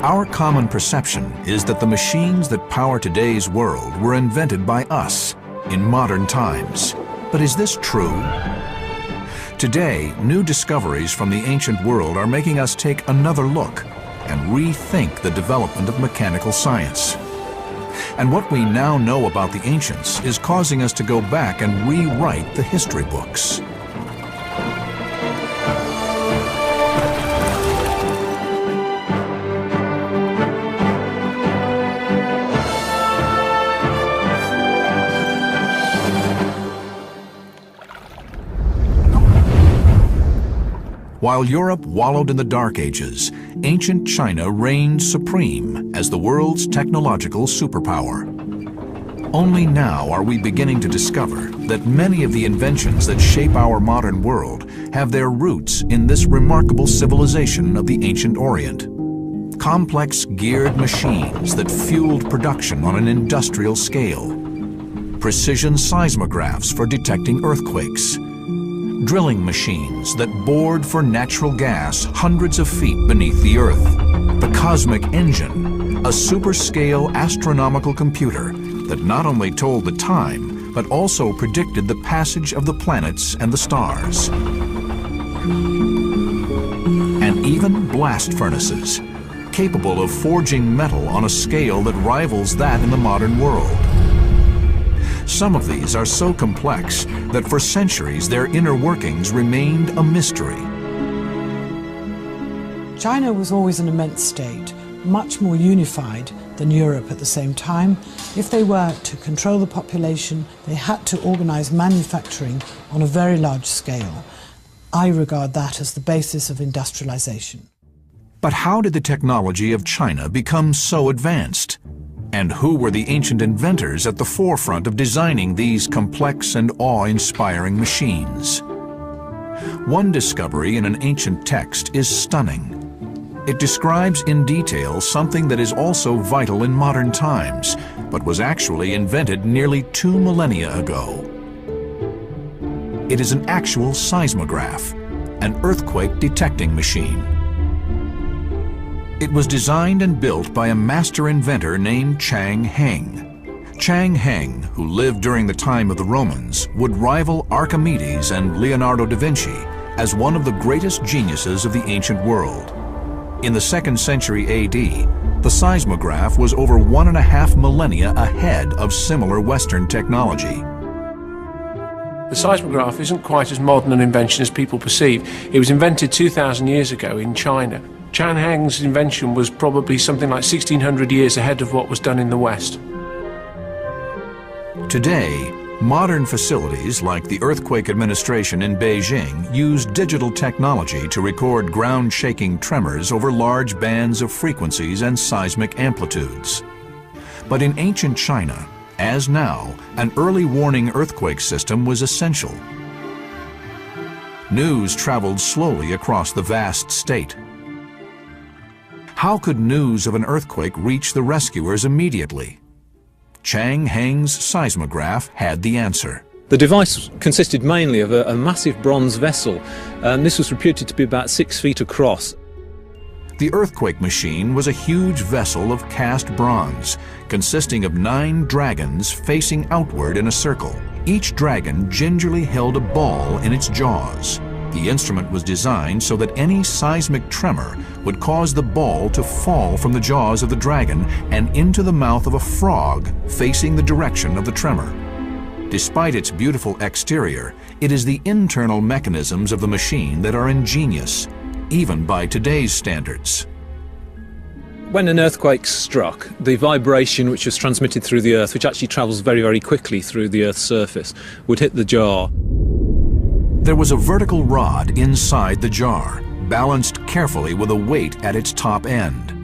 Our common perception is that the machines that power today's world were invented by us in modern times. But is this true? Today, new discoveries from the ancient world are making us take another look and rethink the development of mechanical science. And what we now know about the ancients is causing us to go back and rewrite the history books. While Europe wallowed in the Dark Ages, ancient China reigned supreme as the world's technological superpower. Only now are we beginning to discover that many of the inventions that shape our modern world have their roots in this remarkable civilization of the ancient Orient. Complex geared machines that fueled production on an industrial scale. Precision seismographs for detecting earthquakes. Drilling machines that bored for natural gas hundreds of feet beneath the Earth. The cosmic engine, a super-scale astronomical computer that not only told the time, but also predicted the passage of the planets and the stars. And even blast furnaces, capable of forging metal on a scale that rivals that in the modern world. Some of these are so complex that for centuries their inner workings remained a mystery. China was always an immense state, much more unified than Europe at the same time. If they were to control the population, they had to organize manufacturing on a very large scale. I regard that as the basis of industrialization. But how did the technology of China become so advanced? And who were the ancient inventors at the forefront of designing these complex and awe-inspiring machines? One discovery in an ancient text is stunning. It describes in detail something that is also vital in modern times, but was actually invented nearly 2 millennia ago. It is an actual seismograph, an earthquake detecting machine. It was designed and built by a master inventor named Chang Heng. Chang Heng, who lived during the time of the Romans, would rival Archimedes and Leonardo da Vinci as one of the greatest geniuses of the ancient world. In the 2nd century AD, the seismograph was over 1.5 millennia ahead of similar Western technology. The seismograph isn't quite as modern an invention as people perceive. It was invented 2,000 years ago in China. Chang Heng's invention was probably something like 1,600 years ahead of what was done in the West. Today, modern facilities like the Earthquake Administration in Beijing use digital technology to record ground-shaking tremors over large bands of frequencies and seismic amplitudes. But in ancient China, as now, an early warning earthquake system was essential. News traveled slowly across the vast state. How could news of an earthquake reach the rescuers immediately? Chang Heng's seismograph had the answer. The device consisted mainly of a massive bronze vessel, and this was reputed to be about 6 feet across. The earthquake machine was a huge vessel of cast bronze, consisting of 9 dragons facing outward in a circle. Each dragon gingerly held a ball in its jaws. The instrument was designed so that any seismic tremor would cause the ball to fall from the jaws of the dragon and into the mouth of a frog facing the direction of the tremor. Despite its beautiful exterior, it is the internal mechanisms of the machine that are ingenious, even by today's standards. When an earthquake struck, the vibration which was transmitted through the earth, which actually travels very, very quickly through the earth's surface, would hit the jar. There was a vertical rod inside the jar, balanced carefully with a weight at its top end.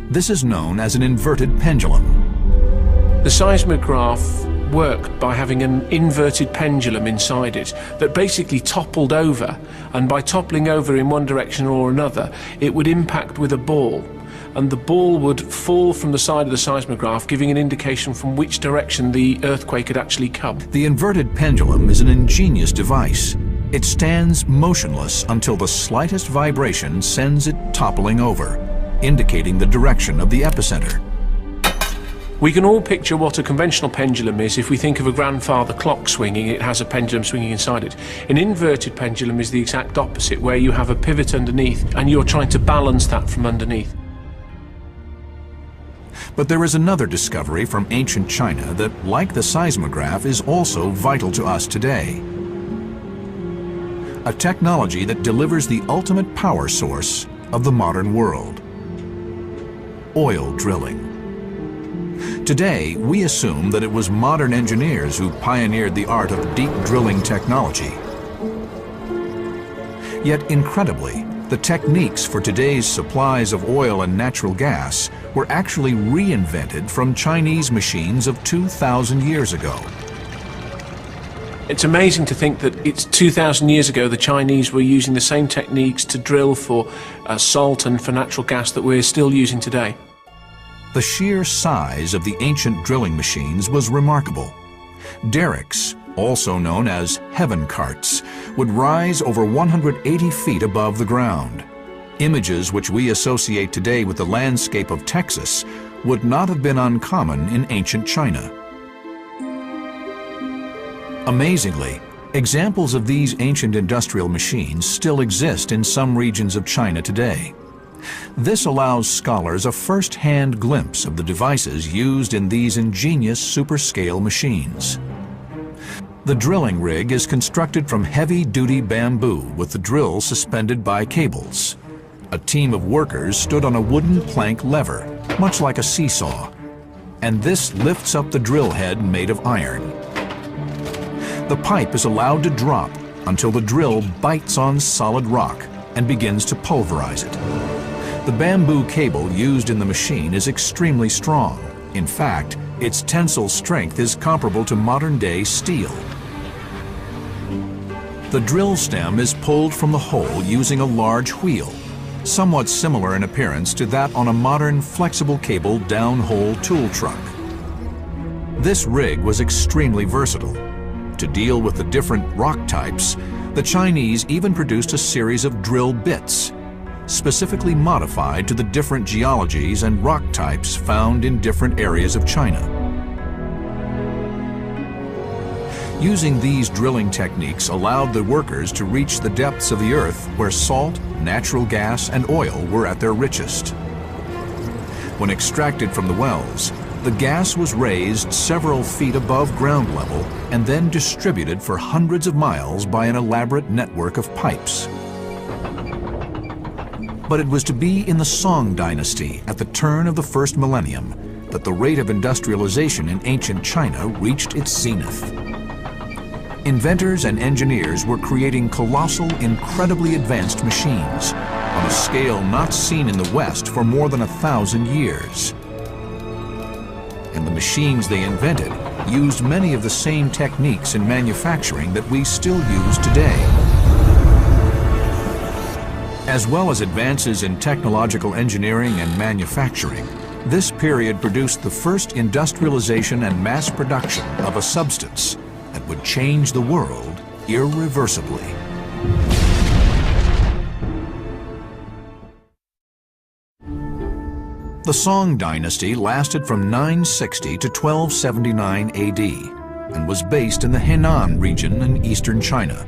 This is known as an inverted pendulum. The seismograph worked by having an inverted pendulum inside it that basically toppled over, and by toppling over in one direction or another, it would impact with a ball, and the ball would fall from the side of the seismograph, giving an indication from which direction the earthquake had actually come. The inverted pendulum is an ingenious device. It stands motionless until the slightest vibration sends it toppling over. indicating the direction of the epicenter. We can all picture what a conventional pendulum is. If we think of a grandfather clock swinging, it has a pendulum swinging inside it. An inverted pendulum is the exact opposite, where you have a pivot underneath and you're trying to balance that from underneath. But there is another discovery from ancient China that, like the seismograph, is also vital to us today. A technology that delivers the ultimate power source of the modern world: oil drilling. Today, we assume that it was modern engineers who pioneered the art of deep drilling technology. Yet, incredibly, the techniques for today's supplies of oil and natural gas were actually reinvented from Chinese machines of 2,000 years ago. It's amazing to think that it's 2,000 years ago the Chinese were using the same techniques to drill for salt and for natural gas that we're still using today. The sheer size of the ancient drilling machines was remarkable. Derricks, also known as heaven carts, would rise over 180 feet above the ground. Images which we associate today with the landscape of Texas would not have been uncommon in ancient China. Amazingly, examples of these ancient industrial machines still exist in some regions of China today. This allows scholars a first-hand glimpse of the devices used in these ingenious super-scale machines. The drilling rig is constructed from heavy-duty bamboo with the drill suspended by cables. A team of workers stood on a wooden plank lever, much like a seesaw, and this lifts up the drill head made of iron. The pipe is allowed to drop until the drill bites on solid rock and begins to pulverize it. The bamboo cable used in the machine is extremely strong. In fact, its tensile strength is comparable to modern-day steel. The drill stem is pulled from the hole using a large wheel, somewhat similar in appearance to that on a modern flexible cable downhole tool truck. This rig was extremely versatile. To deal with the different rock types, the Chinese even produced a series of drill bits, specifically modified to the different geologies and rock types found in different areas of China. Using these drilling techniques allowed the workers to reach the depths of the earth where salt, natural gas, and oil were at their richest. When extracted from the wells, the gas was raised several feet above ground level and then distributed for hundreds of miles by an elaborate network of pipes. But it was to be in the Song dynasty at the turn of the first millennium that the rate of industrialization in ancient China reached its zenith. Inventors and engineers were creating colossal, incredibly advanced machines on a scale not seen in the West for more than 1,000 years. And the machines they invented used many of the same techniques in manufacturing that we still use today. As well as advances in technological engineering and manufacturing, this period produced the first industrialization and mass production of a substance that would change the world irreversibly. The Song dynasty lasted from 960 to 1279 AD and was based in the Henan region in eastern China.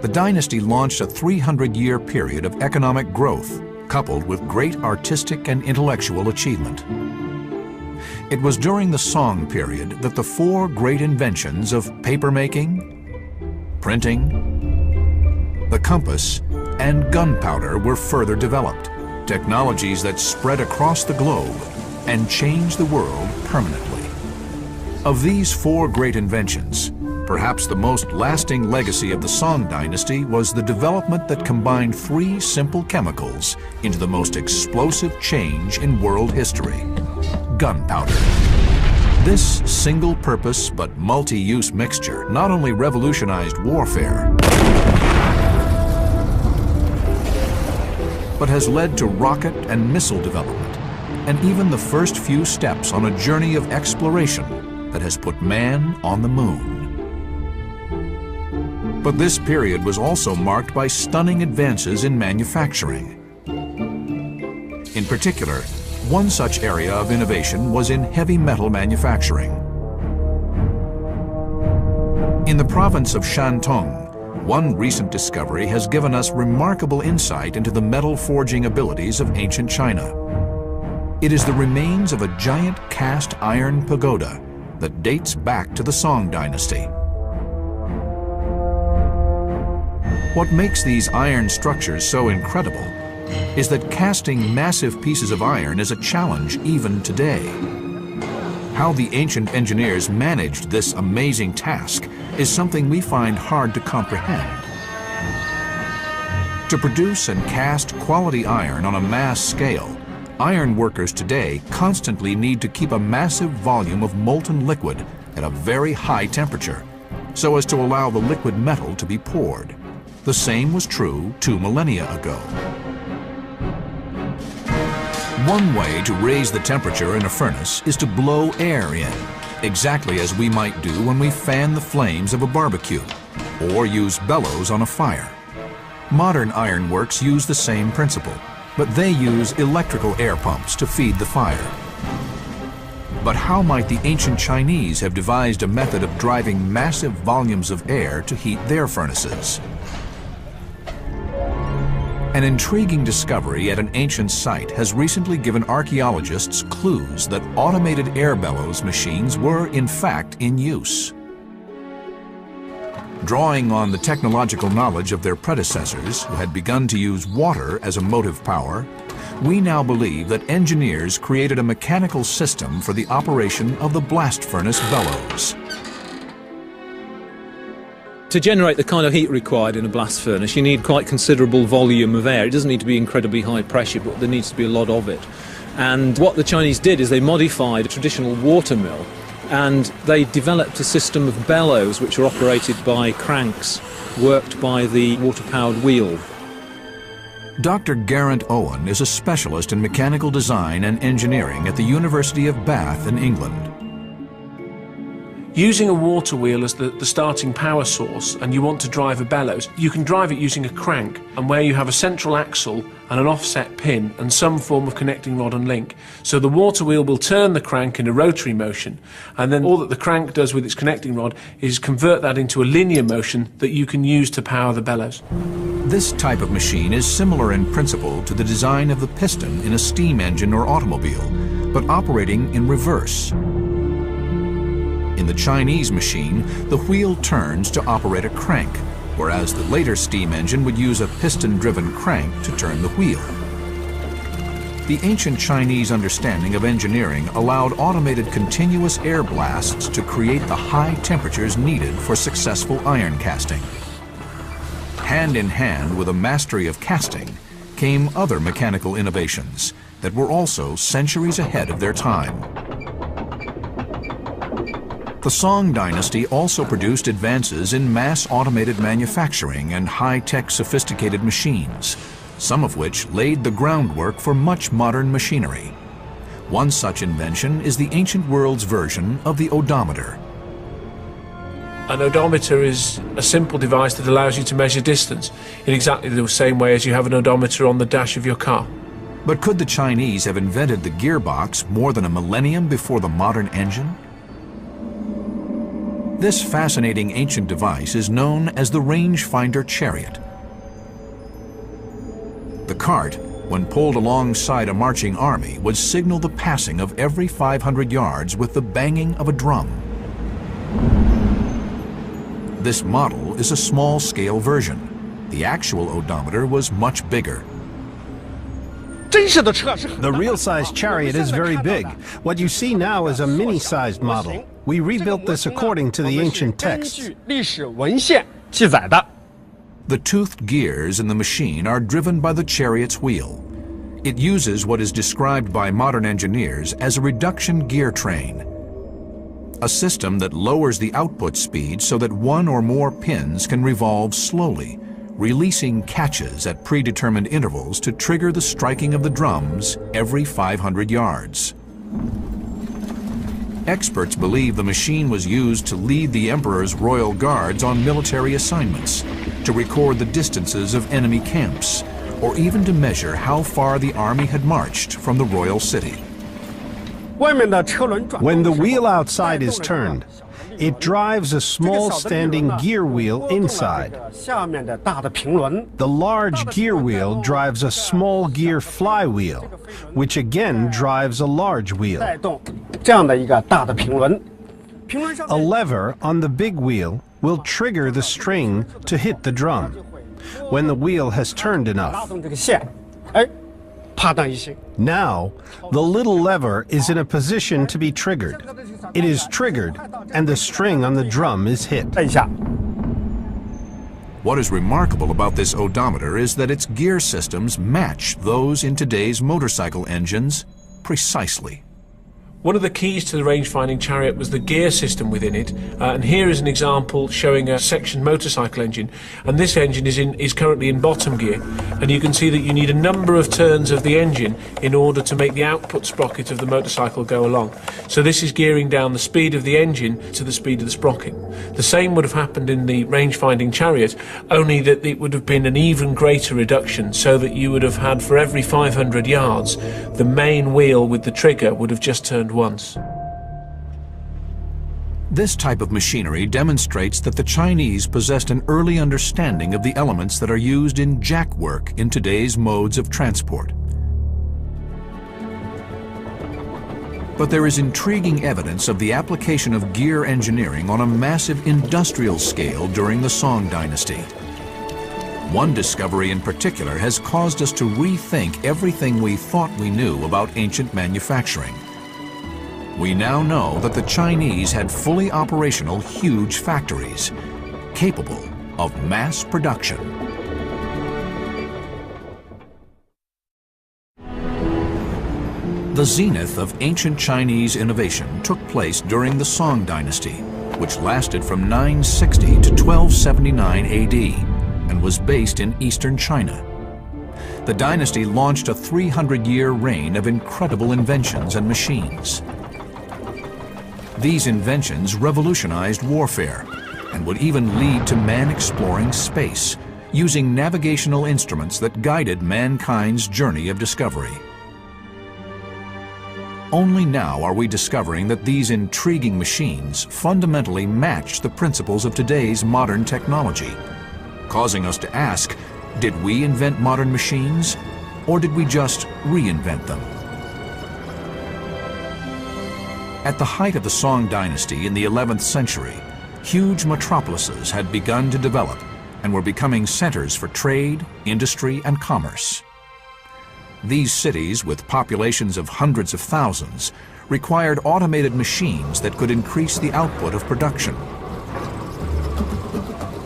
The dynasty launched a 300-year period of economic growth, coupled with great artistic and intellectual achievement. It was during the Song period that the four great inventions of papermaking, printing, the compass, and gunpowder were further developed, technologies that spread across the globe and changed the world permanently. Of these four great inventions, perhaps the most lasting legacy of the Song dynasty was the development that combined three simple chemicals into the most explosive change in world history: gunpowder. This single-purpose but multi-use mixture not only revolutionized warfare, but has led to rocket and missile development, and even the first few steps on a journey of exploration that has put man on the moon. But this period was also marked by stunning advances in manufacturing. In particular, one such area of innovation was in heavy metal manufacturing. In the province of Shantung, one recent discovery has given us remarkable insight into the metal forging abilities of ancient China. It is the remains of a giant cast iron pagoda that dates back to the Song dynasty. What makes these iron structures so incredible is that casting massive pieces of iron is a challenge even today. How the ancient engineers managed this amazing task is something we find hard to comprehend. To produce and cast quality iron on a mass scale, iron workers today constantly need to keep a massive volume of molten liquid at a very high temperature so as to allow the liquid metal to be poured. The same was true 2 millennia ago. One way to raise the temperature in a furnace is to blow air in, exactly as we might do when we fan the flames of a barbecue or use bellows on a fire. Modern ironworks use the same principle, but they use electrical air pumps to feed the fire. But how might the ancient Chinese have devised a method of driving massive volumes of air to heat their furnaces? An intriguing discovery at an ancient site has recently given archaeologists clues that automated air bellows machines were in fact in use. Drawing on the technological knowledge of their predecessors who had begun to use water as a motive power, we now believe that engineers created a mechanical system for the operation of the blast furnace bellows. To generate the kind of heat required in a blast furnace, you need quite considerable volume of air. It doesn't need to be incredibly high pressure, but there needs to be a lot of it. And what the Chinese did is they modified a traditional water mill, and they developed a system of bellows which are operated by cranks worked by the water-powered wheel. Dr. Geraint Owen is a specialist in mechanical design and engineering at the University of Bath in England. Using a water wheel as the starting power source, and you want to drive a bellows, you can drive it using a crank, and where you have a central axle and an offset pin and some form of connecting rod and link. So the water wheel will turn the crank in a rotary motion, and then all that the crank does with its connecting rod is convert that into a linear motion that you can use to power the bellows. This type of machine is similar in principle to the design of the piston in a steam engine or automobile, but operating in reverse. In the Chinese machine, the wheel turns to operate a crank, whereas the later steam engine would use a piston-driven crank to turn the wheel. The ancient Chinese understanding of engineering allowed automated continuous air blasts to create the high temperatures needed for successful iron casting. Hand in hand with a mastery of casting came other mechanical innovations that were also centuries ahead of their time. The Song dynasty also produced advances in mass automated manufacturing and high-tech sophisticated machines, some of which laid the groundwork for much modern machinery. One such invention is the ancient world's version of the odometer. An odometer is a simple device that allows you to measure distance in exactly the same way as you have an odometer on the dash of your car. But could the Chinese have invented the gearbox more than a millennium before the modern engine? This fascinating ancient device is known as the rangefinder chariot. The cart, when pulled alongside a marching army, would signal the passing of every 500 yards with the banging of a drum. This model is a small-scale version. The actual odometer was much bigger. The real-sized chariot is very big. What you see now is a mini-sized model. We rebuilt this according to the ancient texts. The toothed gears in the machine are driven by the chariot's wheel. It uses what is described by modern engineers as a reduction gear train, a system that lowers the output speed so that one or more pins can revolve slowly, releasing catches at predetermined intervals to trigger the striking of the drums every 500 yards. Experts believe the machine was used to lead the Emperor's royal guards on military assignments, to record the distances of enemy camps, or even to measure how far the army had marched from the royal city. When the wheel outside is turned, it drives a small standing gear wheel inside. The large gear wheel drives a small gear flywheel, which again drives a large wheel. A lever on the big wheel will trigger the string to hit the drum when the wheel has turned enough. Now, the little lever is in a position to be triggered. It is triggered, and the string on the drum is hit. What is remarkable about this odometer is that its gear systems match those in today's motorcycle engines precisely. One of the keys to the range-finding chariot was the gear system within it, and here is an example showing a section motorcycle engine, and this engine is currently in bottom gear, and you can see that you need a number of turns of the engine in order to make the output sprocket of the motorcycle go along. So this is gearing down the speed of the engine to the speed of the sprocket. The same would have happened in the range-finding chariot, only that it would have been an even greater reduction, so that you would have had for every 500 yards, the main wheel with the trigger would have just turned once. This type of machinery demonstrates that the Chinese possessed an early understanding of the elements that are used in jack work in today's modes of transport. But there is intriguing evidence of the application of gear engineering on a massive industrial scale during the Song dynasty. One discovery in particular has caused us to rethink everything we thought we knew about ancient manufacturing. We now know that the Chinese had fully operational huge factories, capable of mass production. The zenith of ancient Chinese innovation took place during the Song dynasty, which lasted from 960 to 1279 AD and was based in eastern China. The dynasty launched a 300-year reign of incredible inventions and machines. These inventions revolutionized warfare and would even lead to man exploring space, using navigational instruments that guided mankind's journey of discovery. Only now are we discovering that these intriguing machines fundamentally match the principles of today's modern technology, causing us to ask, did we invent modern machines, or did we just reinvent them? At the height of the Song dynasty in the 11th century, huge metropolises had begun to develop and were becoming centers for trade, industry, and commerce. These cities, with populations of hundreds of thousands, required automated machines that could increase the output of production.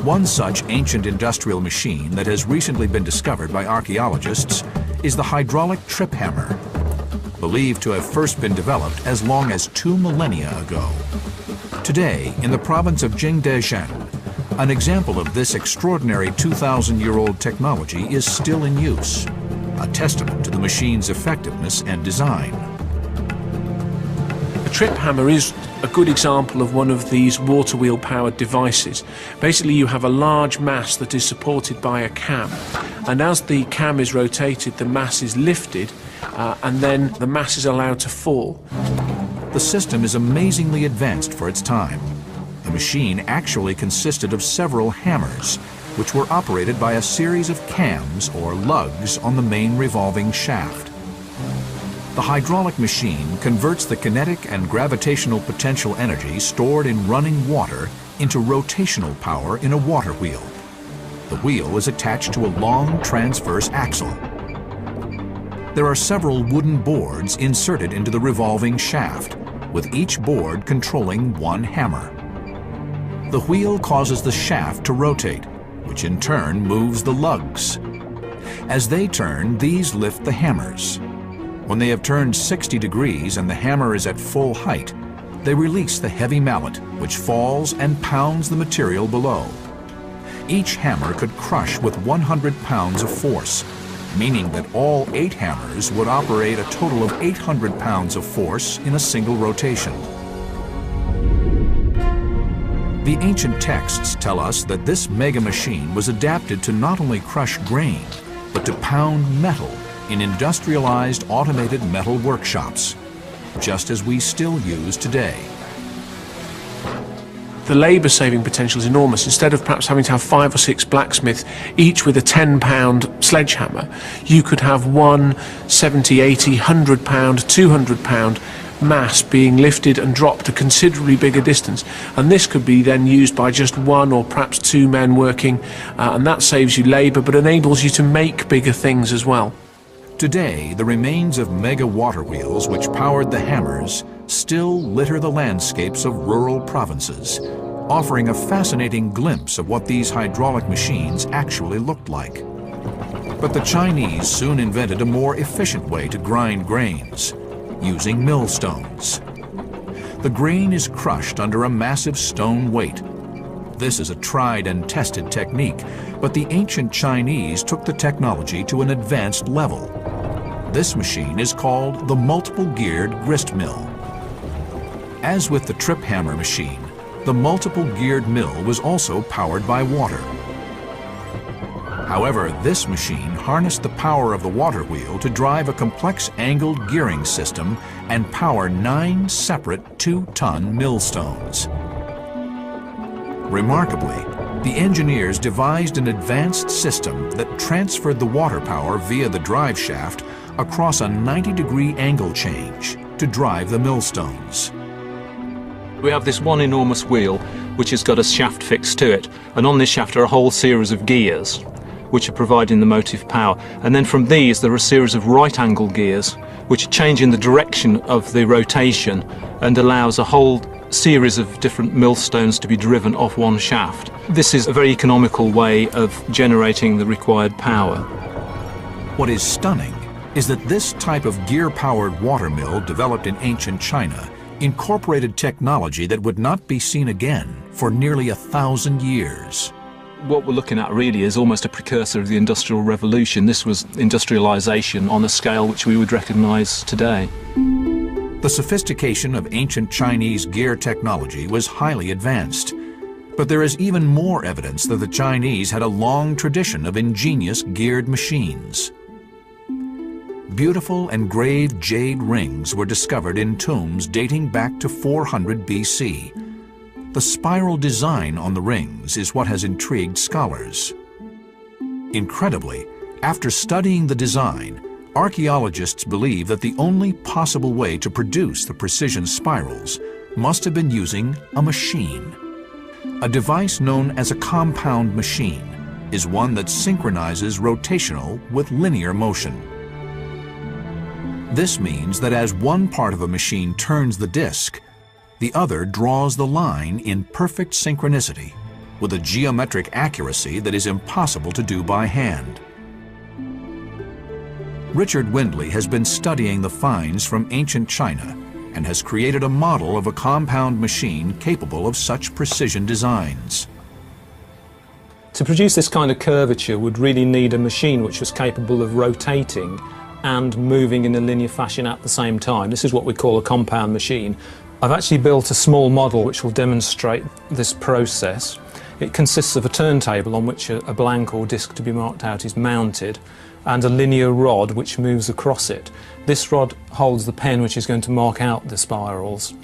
One such ancient industrial machine that has recently been discovered by archaeologists is the hydraulic trip hammer, believed to have first been developed as long as 2 millennia ago. Today, in the province of Jingdezhen, an example of this extraordinary 2,000-year-old technology is still in use, a testament to the machine's effectiveness and design. A trip hammer is a good example of one of these water wheel powered devices. Basically, you have a large mass that is supported by a cam, and as the cam is rotated, the mass is lifted and then the mass is allowed to fall. The system is amazingly advanced for its time. The machine actually consisted of several hammers, which were operated by a series of cams or lugs on the main revolving shaft. The hydraulic machine converts the kinetic and gravitational potential energy stored in running water into rotational power in a water wheel. The wheel is attached to a long transverse axle. There are several wooden boards inserted into the revolving shaft, with each board controlling one hammer. The wheel causes the shaft to rotate, which in turn moves the lugs. As they turn, these lift the hammers. When they have turned 60 degrees and the hammer is at full height, they release the heavy mallet, which falls and pounds the material below. Each hammer could crush with 100 pounds of force, meaning that all 8 hammers would operate a total of 800 pounds of force in a single rotation. The ancient texts tell us that this mega machine was adapted to not only crush grain, but to pound metal in industrialized automated metal workshops, just as we still use today. The labour-saving potential is enormous. Instead of perhaps having to have 5 or 6 blacksmiths, each with a 10-pound sledgehammer, you could have one 70, 80, 100-pound, 200-pound mass being lifted and dropped a considerably bigger distance. And this could be then used by just 1 or perhaps 2 men working, and that saves you labour but enables you to make bigger things as well. Today, the remains of mega water wheels which powered the hammers still litter the landscapes of rural provinces, offering a fascinating glimpse of what these hydraulic machines actually looked like. But the Chinese soon invented a more efficient way to grind grains, using millstones. The grain is crushed under a massive stone weight. This is a tried and tested technique, but the ancient Chinese took the technology to an advanced level. This machine is called the multiple-geared grist mill. As with the trip hammer machine, the multiple-geared mill was also powered by water. However, this machine harnessed the power of the water wheel to drive a complex angled gearing system and power 9 separate 2-ton millstones. Remarkably, the engineers devised an advanced system that transferred the water power via the drive shaft across a 90-degree angle change to drive the millstones. We have this one enormous wheel which has got a shaft fixed to it, and on this shaft are a whole series of gears which are providing the motive power, and then from these there are a series of right angle gears which are changing the direction of the rotation and allows a whole series of different millstones to be driven off one shaft. This is a very economical way of generating the required power. What is stunning is that this type of gear-powered water mill developed in ancient China incorporated technology that would not be seen again for nearly 1,000 years. What we're looking at really is almost a precursor of the Industrial Revolution. This was industrialization on a scale which we would recognize today. The sophistication of ancient Chinese gear technology was highly advanced, but there is even more evidence that the Chinese had a long tradition of ingenious geared machines. Beautiful engraved jade rings were discovered in tombs dating back to 400 BC. The spiral design on the rings is what has intrigued scholars. Incredibly, after studying the design, archaeologists believe that the only possible way to produce the precision spirals must have been using a machine. A device known as a compound machine is one that synchronizes rotational with linear motion. This means that as one part of a machine turns the disc, the other draws the line in perfect synchronicity with a geometric accuracy that is impossible to do by hand. Richard Windley has been studying the finds from ancient China and has created a model of a compound machine capable of such precision designs. To produce this kind of curvature would really need a machine which was capable of rotating and moving in a linear fashion at the same time. This is what we call a compound machine. I've actually built a small model which will demonstrate this process. It consists of a turntable on which a blank or disc to be marked out is mounted, and a linear rod which moves across it. This rod holds the pen which is going to mark out the spirals,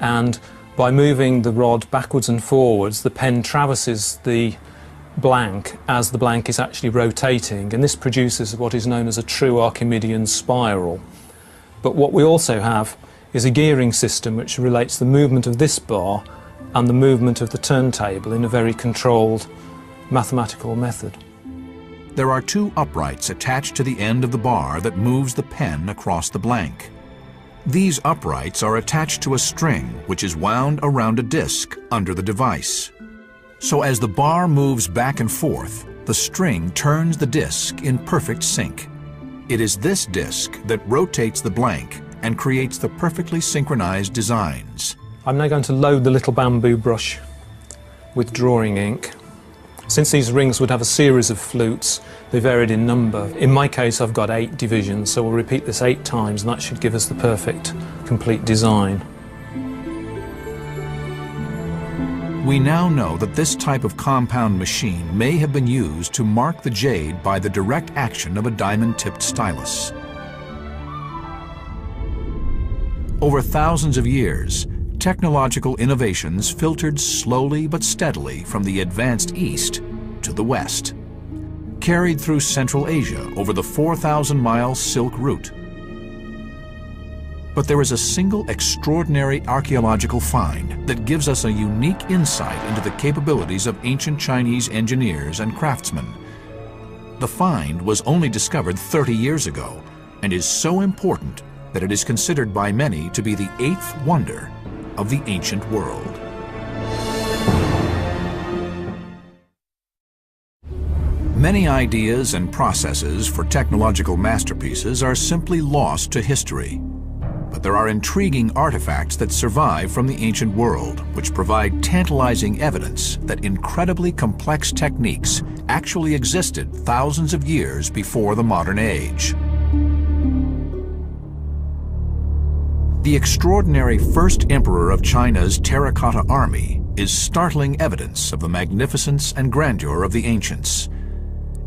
and by moving the rod backwards and forwards, the pen traverses the blank as the blank is actually rotating, and this produces what is known as a true Archimedean spiral. But what we also have is a gearing system which relates the movement of this bar and the movement of the turntable in a very controlled mathematical method. There are 2 uprights attached to the end of the bar that moves the pen across the blank. These uprights are attached to a string which is wound around a disc under the device. So as the bar moves back and forth, the string turns the disc in perfect sync. It is this disc that rotates the blank and creates the perfectly synchronized designs. I'm now going to load the little bamboo brush with drawing ink. Since these rings would have a series of flutes, they varied in number. In my case, I've got 8 divisions, so we'll repeat this 8 times, and that should give us the perfect, complete design. We now know that this type of compound machine may have been used to mark the jade by the direct action of a diamond-tipped stylus. Over thousands of years, technological innovations filtered slowly but steadily from the advanced East to the West, carried through Central Asia over the 4,000-mile Silk Route. But there is a single extraordinary archaeological find that gives us a unique insight into the capabilities of ancient Chinese engineers and craftsmen. The find was only discovered 30 years ago and is so important that it is considered by many to be the 8th wonder of the ancient world. Many ideas and processes for technological masterpieces are simply lost to history. But there are intriguing artifacts that survive from the ancient world, which provide tantalizing evidence that incredibly complex techniques actually existed thousands of years before the modern age. The extraordinary first emperor of China's terracotta army is startling evidence of the magnificence and grandeur of the ancients.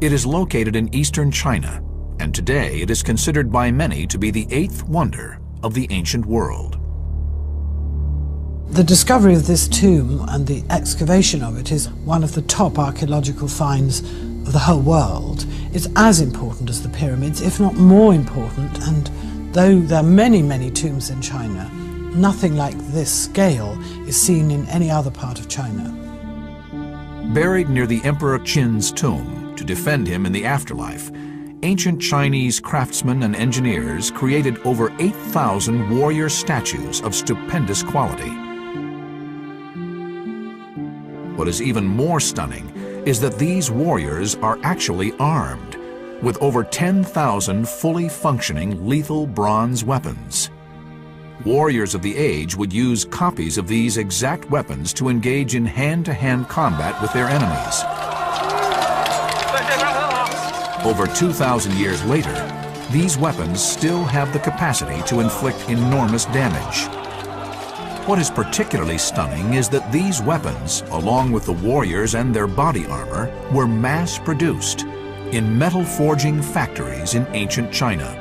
It is located in eastern China, and today it is considered by many to be the 8th wonder of the ancient world. The discovery of this tomb and the excavation of it is one of the top archaeological finds of the whole world. It's as important as the pyramids, if not more important, and though there are many, many tombs in China, nothing like this scale is seen in any other part of China. Buried near the Emperor Qin's tomb to defend him in the afterlife, ancient Chinese craftsmen and engineers created over 8,000 warrior statues of stupendous quality. What is even more stunning is that these warriors are actually armed with over 10,000 fully functioning lethal bronze weapons. Warriors of the age would use copies of these exact weapons to engage in hand-to-hand combat with their enemies. Over 2,000 years later, these weapons still have the capacity to inflict enormous damage. What is particularly stunning is that these weapons, along with the warriors and their body armor, were mass-produced in metal forging factories in ancient China.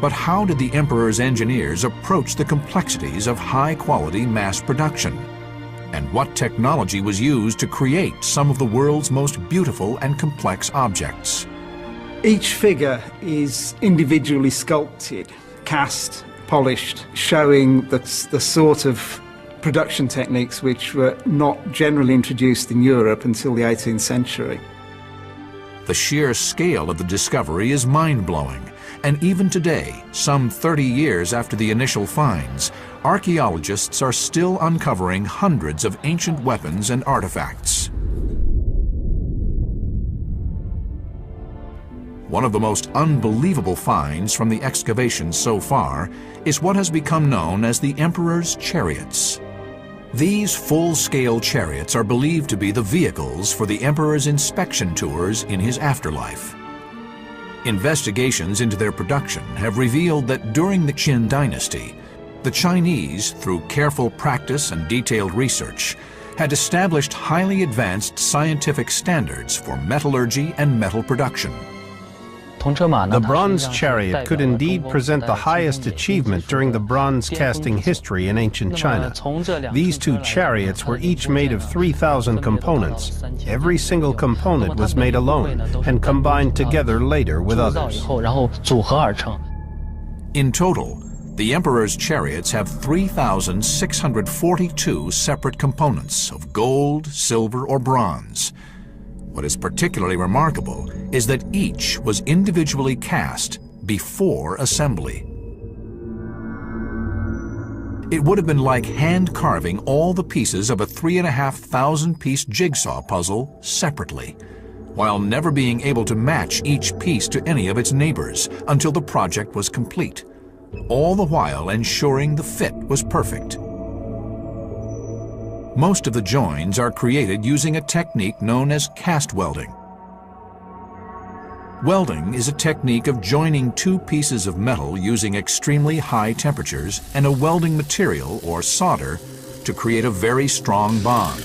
But how did the emperor's engineers approach the complexities of high-quality mass production? And what technology was used to create some of the world's most beautiful and complex objects? Each figure is individually sculpted, cast, polished, showing the sort of production techniques which were not generally introduced in Europe until the 18th century. The sheer scale of the discovery is mind-blowing, and even today, some 30 years after the initial finds, archaeologists are still uncovering hundreds of ancient weapons and artifacts. One of the most unbelievable finds from the excavations so far is what has become known as the Emperor's Chariots. These full-scale chariots are believed to be the vehicles for the Emperor's inspection tours in his afterlife. Investigations into their production have revealed that during the Qin dynasty, the Chinese, through careful practice and detailed research, had established highly advanced scientific standards for metallurgy and metal production. The bronze chariot could indeed present the highest achievement during the bronze casting history in ancient China. These two chariots were each made of 3,000 components. Every single component was made alone and combined together later with others. In total, the Emperor's chariots have 3,642 separate components of gold, silver, or bronze. What is particularly remarkable is that each was individually cast before assembly. It would have been like hand carving all the pieces of a 3,500-piece jigsaw puzzle separately, while never being able to match each piece to any of its neighbors until the project was complete, all the while ensuring the fit was perfect. Most of the joins are created using a technique known as cast welding. Welding is a technique of joining two pieces of metal using extremely high temperatures and a welding material, or solder, to create a very strong bond.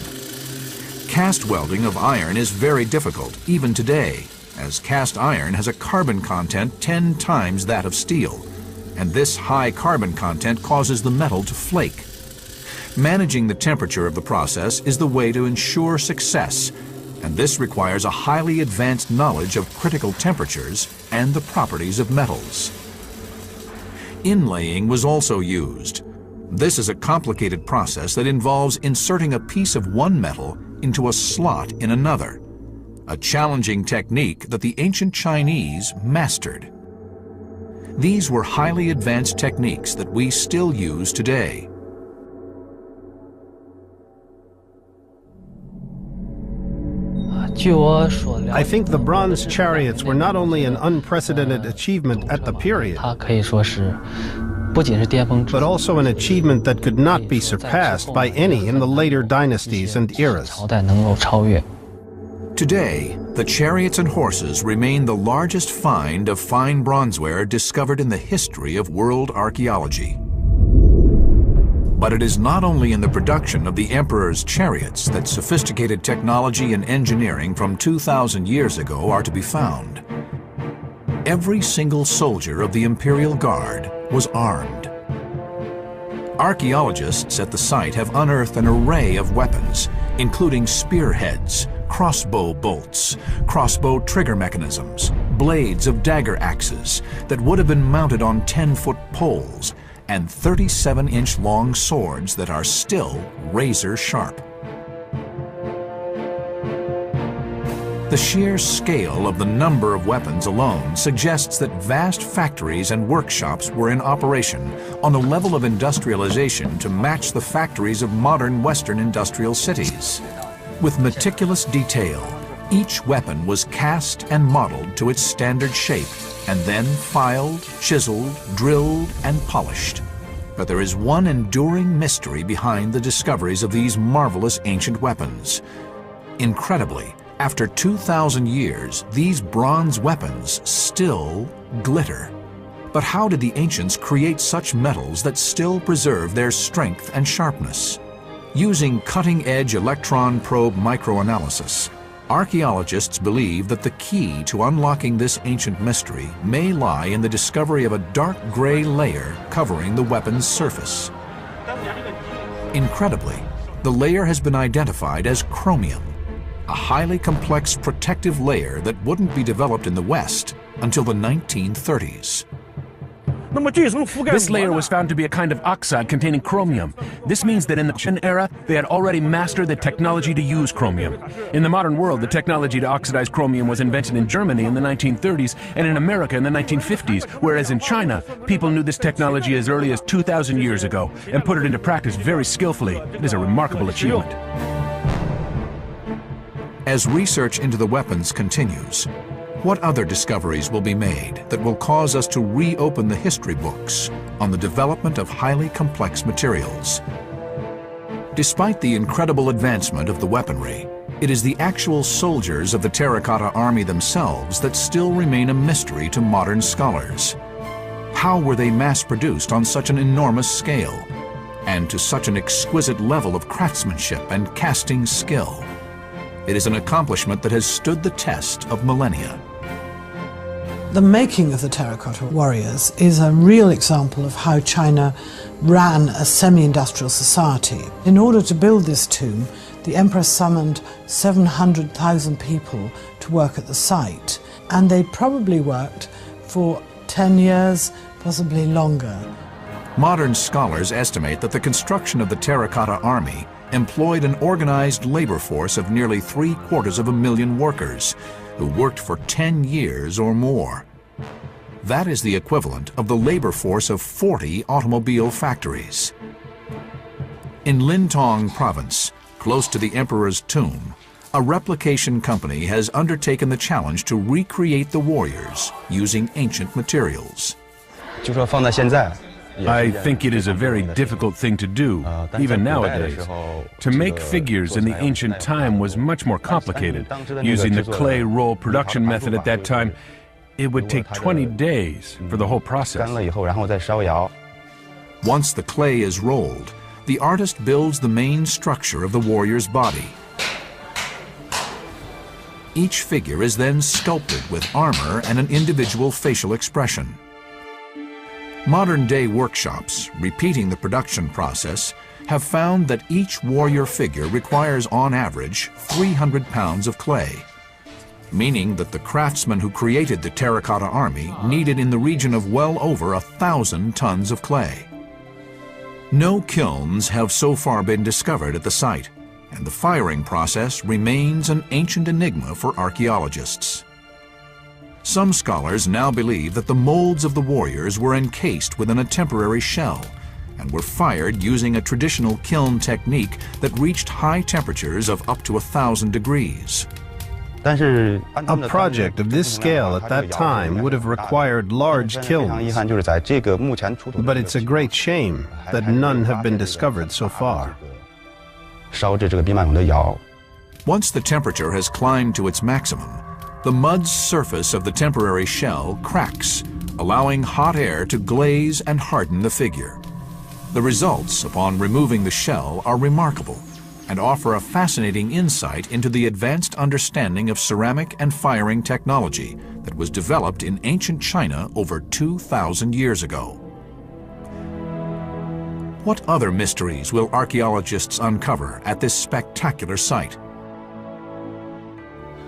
Cast welding of iron is very difficult, even today, as cast iron has a carbon content 10 times that of steel, and this high carbon content causes the metal to flake. Managing the temperature of the process is the way to ensure success, and this requires a highly advanced knowledge of critical temperatures and the properties of metals. Inlaying was also used. This is a complicated process that involves inserting a piece of one metal into a slot in another, a challenging technique that the ancient Chinese mastered. These were highly advanced techniques that we still use today. I think the bronze chariots were not only an unprecedented achievement at the period, but also an achievement that could not be surpassed by any in the later dynasties and eras. Today, the chariots and horses remain the largest find of fine bronzeware discovered in the history of world archaeology. But it is not only in the production of the emperor's chariots that sophisticated technology and engineering from 2,000 years ago are to be found. Every single soldier of the Imperial Guard was armed. Archaeologists at the site have unearthed an array of weapons, including spearheads, crossbow bolts, crossbow trigger mechanisms, blades of dagger axes that would have been mounted on 10-foot poles, and 37-inch long swords that are still razor sharp. The sheer scale of the number of weapons alone suggests that vast factories and workshops were in operation on a level of industrialization to match the factories of modern Western industrial cities. With meticulous detail, each weapon was cast and modeled to its standard shape, and then filed, chiseled, drilled, and polished. But there is one enduring mystery behind the discoveries of these marvelous ancient weapons. Incredibly, after 2,000 years, these bronze weapons still glitter. But how did the ancients create such metals that still preserve their strength and sharpness? Using cutting-edge electron probe microanalysis, archaeologists believe that the key to unlocking this ancient mystery may lie in the discovery of a dark gray layer covering the weapon's surface. Incredibly, the layer has been identified as chromium, a highly complex protective layer that wouldn't be developed in the West until the 1930s. This layer was found to be a kind of oxide containing chromium. This means that in the Qin era, they had already mastered the technology to use chromium. In the modern world, the technology to oxidize chromium was invented in Germany in the 1930s and in America in the 1950s, whereas in China, people knew this technology as early as 2,000 years ago and put it into practice very skillfully. It is a remarkable achievement. As research into the weapons continues, what other discoveries will be made that will cause us to reopen the history books on the development of highly complex materials? Despite the incredible advancement of the weaponry, it is the actual soldiers of the terracotta army themselves that still remain a mystery to modern scholars. How were they mass-produced on such an enormous scale, and to such an exquisite level of craftsmanship and casting skill? It is an accomplishment that has stood the test of millennia. The making of the terracotta warriors is a real example of how China ran a semi-industrial society. In order to build this tomb, the emperor summoned 700,000 people to work at the site, and they probably worked for 10 years, possibly longer. Modern scholars estimate that the construction of the terracotta army employed an organized labor force of nearly 750,000 workers who worked for 10 years or more. That is the equivalent of the labor force of 40 automobile factories. In Lintong province, close to the emperor's tomb, a replication company has undertaken the challenge to recreate the warriors using ancient materials. I think it is a very difficult thing to do, even nowadays. To make figures in the ancient time was much more complicated. Using the clay roll production method at that time, It would take 20 days for the whole process. Once the clay is rolled, the artist builds the main structure of the warrior's body. Each figure is then sculpted with armor and an individual facial expression. Modern-day workshops, repeating the production process, have found that each warrior figure requires on average 300 pounds of clay, meaning that the craftsmen who created the terracotta army needed in the region of well over 1,000 tons of clay. No kilns have so far been discovered at the site, and the firing process remains an ancient enigma for archaeologists. Some scholars now believe that the molds of the warriors were encased within a temporary shell and were fired using a traditional kiln technique that reached high temperatures of up to 1,000 degrees. A project of this scale at that time would have required large kilns, but it's a great shame that none have been discovered so far. Once the temperature has climbed to its maximum, the mud's surface of the temporary shell cracks, allowing hot air to glaze and harden the figure. The results upon removing the shell are remarkable and offer a fascinating insight into the advanced understanding of ceramic and firing technology that was developed in ancient China over 2,000 years ago. What other mysteries will archaeologists uncover at this spectacular site?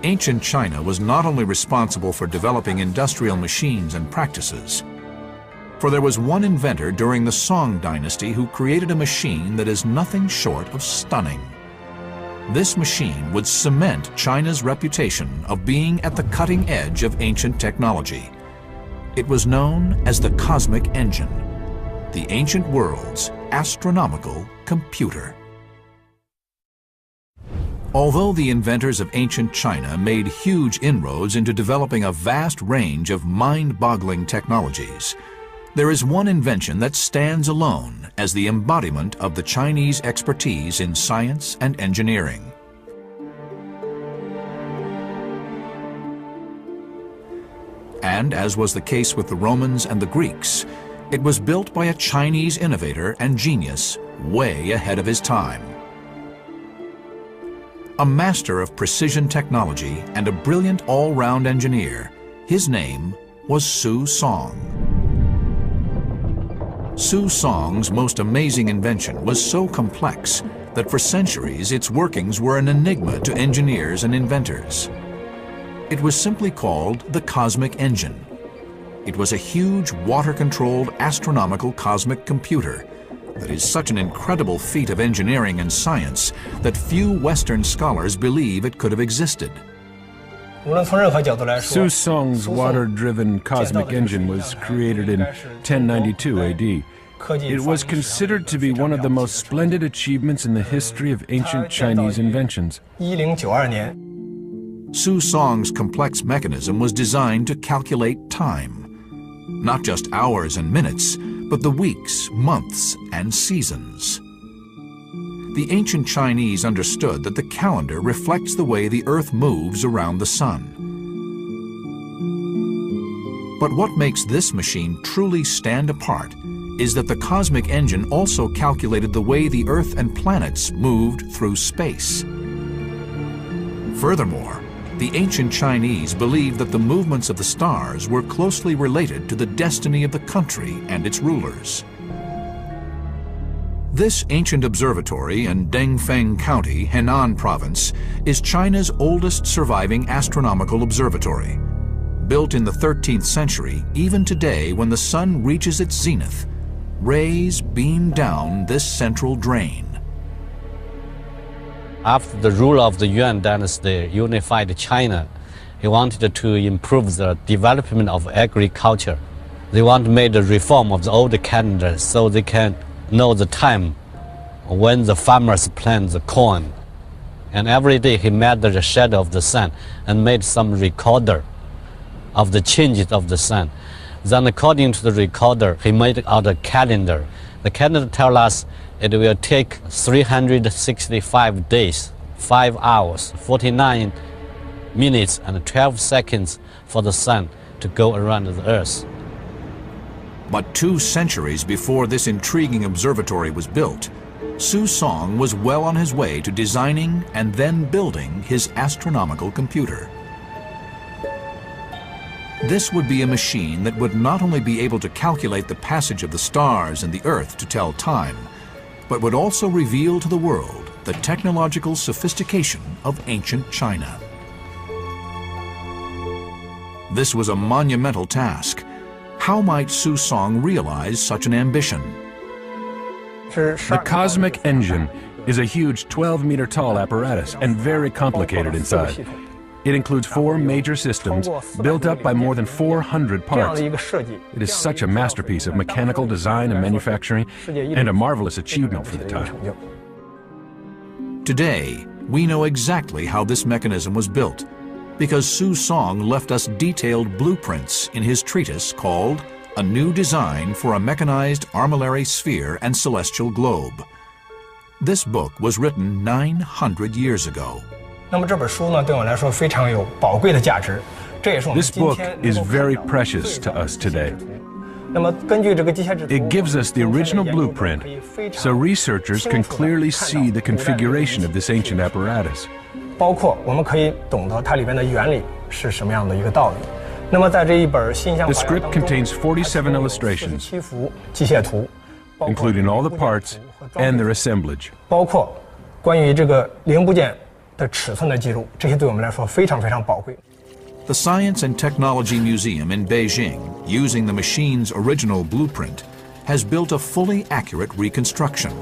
Ancient China was not only responsible for developing industrial machines and practices, for there was one inventor during the Song dynasty who created a machine that is nothing short of stunning. This machine would cement China's reputation of being at the cutting edge of ancient technology. It was known as the Cosmic Engine, the ancient world's astronomical computer. Although the inventors of ancient China made huge inroads into developing a vast range of mind-boggling technologies, there is one invention that stands alone as the embodiment of the Chinese expertise in science and engineering. And as was the case with the Romans and the Greeks, it was built by a Chinese innovator and genius way ahead of his time. A master of precision technology and a brilliant all-round engineer, his name was Su Song. Su Song's most amazing invention was so complex that for centuries its workings were an enigma to engineers and inventors. It was simply called the Cosmic Engine. It was a huge water-controlled astronomical cosmic computer that is such an incredible feat of engineering and science that few Western scholars believe it could have existed. Su Song's water-driven cosmic engine was created in 1092 AD. It was considered to be one of the most splendid achievements in the history of ancient Chinese inventions. Su Song's complex mechanism was designed to calculate time, not just hours and minutes, but the weeks, months, and seasons. The ancient Chinese understood that the calendar reflects the way the Earth moves around the sun. But what makes this machine truly stand apart is that the cosmic engine also calculated the way the Earth and planets moved through space. Furthermore, the ancient Chinese believed that the movements of the stars were closely related to the destiny of the country and its rulers. This ancient observatory in Dengfeng County, Henan Province, is China's oldest surviving astronomical observatory. Built in the 13th century, even today when the sun reaches its zenith, rays beam down this central drain. After the rule of the Yuan dynasty unified China, he wanted to improve the development of agriculture. They want to make the reform of the old calendar so they can know the time when the farmers plant the corn. And every day he measured the shadow of the sun and made some recorder of the changes of the sun. Then according to the recorder, he made out a calendar. The calendar tells us it will take 365 days, 5 hours, 49 minutes and 12 seconds for the sun to go around the Earth. But 2 centuries before this intriguing observatory was built, Su Song was well on his way to designing and then building his astronomical computer. This would be a machine that would not only be able to calculate the passage of the stars and the Earth to tell time, but would also reveal to the world the technological sophistication of ancient China. This was a monumental task. How might Su Song realize such an ambition? The cosmic engine is a huge 12-meter-tall apparatus and very complicated inside. It includes 4 major systems built up by more than 400 parts. It is such a masterpiece of mechanical design and manufacturing, and a marvelous achievement for the time. Today, we know exactly how this mechanism was built, because Su Song left us detailed blueprints in his treatise called A New Design for a Mechanized Armillary Sphere and Celestial Globe. This book was written 900 years ago. This book is very precious to us today. It gives us the original blueprint, so researchers can clearly see the configuration of this ancient apparatus. The script contains 47 illustrations, including all the parts and their assemblage. The Science and Technology Museum in Beijing, using the machine's original blueprint, has built a fully accurate reconstruction.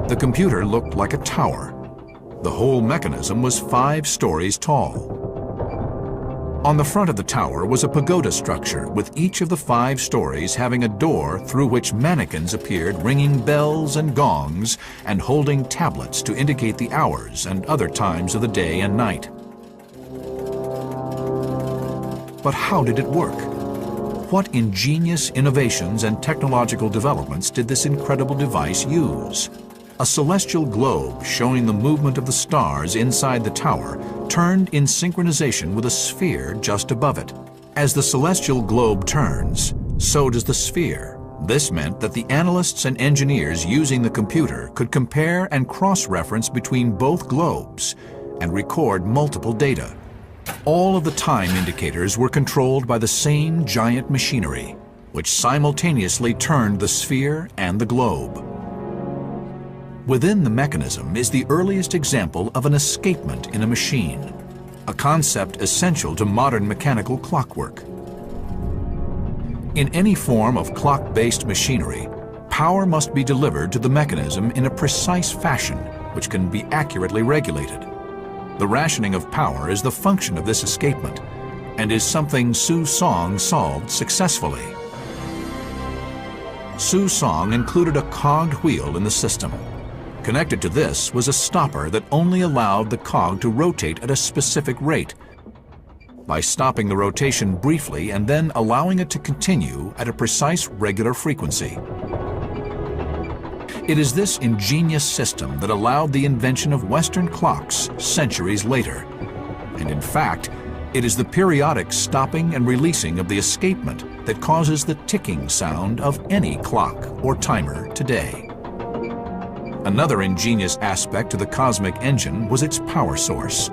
The computer looked like a tower. The whole mechanism was 5 stories tall. On the front of the tower was a pagoda structure, with each of the 5 stories having a door through which mannequins appeared ringing bells and gongs and holding tablets to indicate the hours and other times of the day and night. But how did it work? What ingenious innovations and technological developments did this incredible device use? A celestial globe showing the movement of the stars inside the tower turned in synchronization with a sphere just above it. As the celestial globe turns, so does the sphere. This meant that the analysts and engineers using the computer could compare and cross-reference between both globes and record multiple data. All of the time indicators were controlled by the same giant machinery, which simultaneously turned the sphere and the globe. Within the mechanism is the earliest example of an escapement in a machine, a concept essential to modern mechanical clockwork. In any form of clock-based machinery, power must be delivered to the mechanism in a precise fashion, which can be accurately regulated. The rationing of power is the function of this escapement, and is something Su Song solved successfully. Su Song included a cogged wheel in the system. Connected to this was a stopper that only allowed the cog to rotate at a specific rate, by stopping the rotation briefly and then allowing it to continue at a precise regular frequency. It is this ingenious system that allowed the invention of Western clocks centuries later. And in fact, it is the periodic stopping and releasing of the escapement that causes the ticking sound of any clock or timer today. Another ingenious aspect to the cosmic engine was its power source.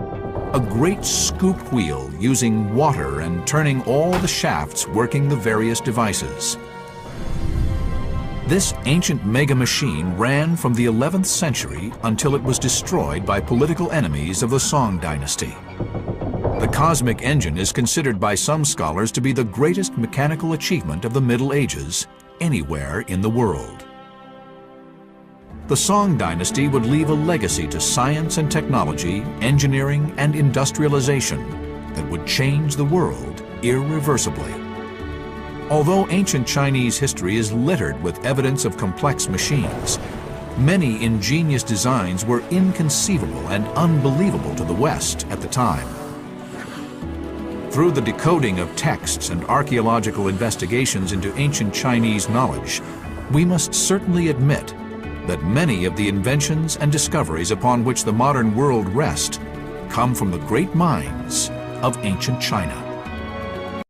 A great scoop wheel using water and turning all the shafts working the various devices. This ancient mega machine ran from the 11th century until it was destroyed by political enemies of the Song dynasty. The cosmic engine is considered by some scholars to be the greatest mechanical achievement of the Middle Ages anywhere in the world. The Song dynasty would leave a legacy to science and technology, engineering and industrialization that would change the world irreversibly. Although ancient Chinese history is littered with evidence of complex machines, many ingenious designs were inconceivable and unbelievable to the West at the time. Through the decoding of texts and archaeological investigations into ancient Chinese knowledge, we must certainly admit that many of the inventions and discoveries upon which the modern world rest come from the great minds of ancient China.